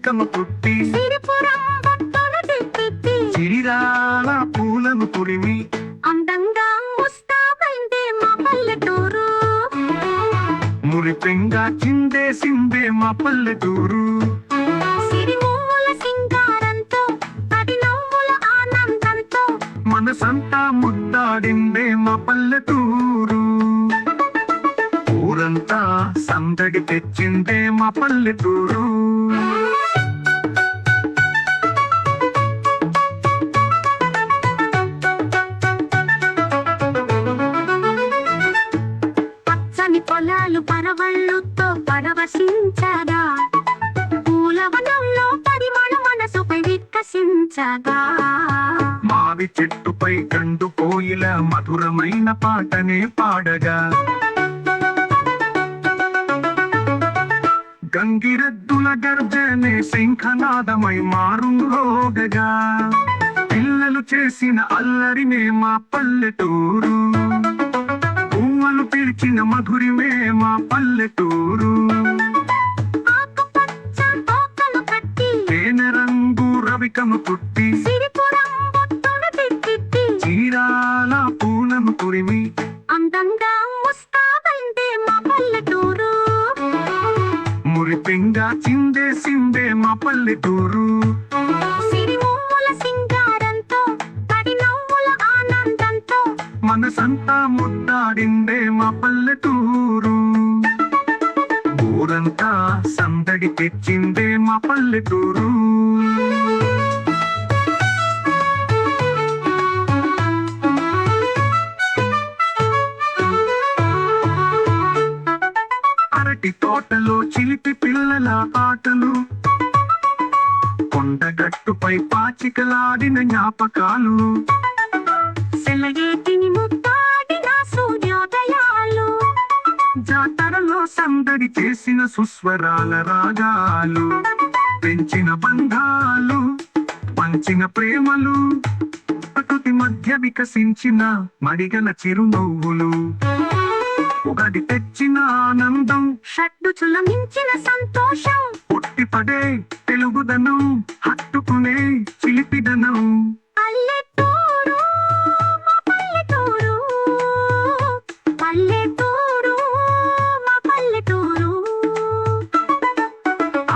రవికము పుట్టి చిరిరాల పూలను పురిమి అందంగా ముస్తాబైందే మా పల్లెటూరు. మురిపెంగా చిందేసిందే మా పల్లెటూరు. సిరిమూల సింగారంతో పది నవ్వుల ఆనందంతో మనసంతా ముద్దాడిందే మా పల్లెటూరు. ఊరంతా సందడి తెచ్చిందే మా పల్లెటూరు. పచ్చని పొలాలు పరవళ్ళుతో పరవశించగా, పూలవనంలో పరిమళ మనసుపై వికసించగా, మావి చెట్టుపై గండు కోయిల మధురమైన పాటనే పాడగా, గంగిరెద్దుల గర్జనే శంఖనాదమై మారుమోగగా, పిల్లలు చేసిన అల్లరినే మా పల్లెటూరు. పువ్వులు పిలిచిన మధురిమే మా పల్లెటూరు. ఆకుపచ్చ తోకలు కట్టి తేనె రంగు రవికము పుట్టి సిరిపురం బొట్టును తిట్టి చీరాల పూలను తురిమి అందంగా ముస్తాబైందే మా పల్లెటూరు. మురిపెంగా చిందేసిందే మా పల్లెటూరు. సిరిమూల సింగారంతో పది నవ్వుల ఆనందంతో మనసంతా ముద్దాడిందే మా పల్లెటూరు. ఊరంతా సందడి తెచ్చిందే మా పల్లెటూరు. అరటి తోటలో చిలిపి పిల్లల ఆటలు, కొండగట్టుపై పాచికలాడిన జ్ఞాపకాలు, సెలయేటిని ముద్దాడిన సూర్యోదయాలు, జాతరలో సందడి చేసిన సుస్వరాల రాగాలు, పెంచిన బంధాలు పంచిన ప్రేమలు, ప్రకృతి మధ్య వికసించిన మడిగల చిరునవ్వులు, ఉగాది తెచ్చిన ఆనందం, షడ్రుచుల మించిన సంతోషం, పుట్టిపడే తెలుగుదనం, హత్తుకునే చిలిపిదనం. పల్లెటూరు మా పల్లెటూరు, పల్లెటూరు మా పల్లెటూరు.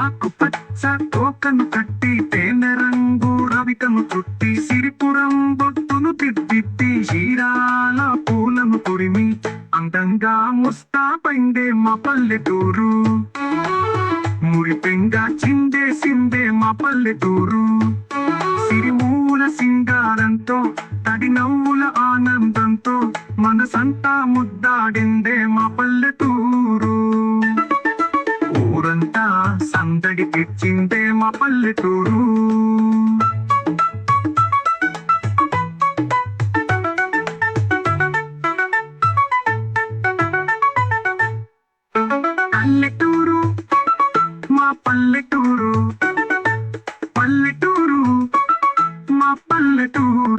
ఆకుపచ్చ తోకను కట్టి తేనె రంగు రవికను చుట్టి సిరిపురం బొట్టును తిట్టి చీరాల పూలను తురిమి అందంగా ముస్తాబైందే మా పల్లెటూరు. మురిపెంగా చిందేసిందే మా పల్లెటూరు. సిరిమూల సింగారంతో తడి నవ్వుల ఆనందంతో మనసంతా ముద్దాడిందే మా పల్లెటూరు. ఊరంతా సందడి తెచ్చిందే మా పల్లెటూరు. పల్లెటూరు మా పల్లెటూరు, పల్లెటూరు మా పల్లెటూరు.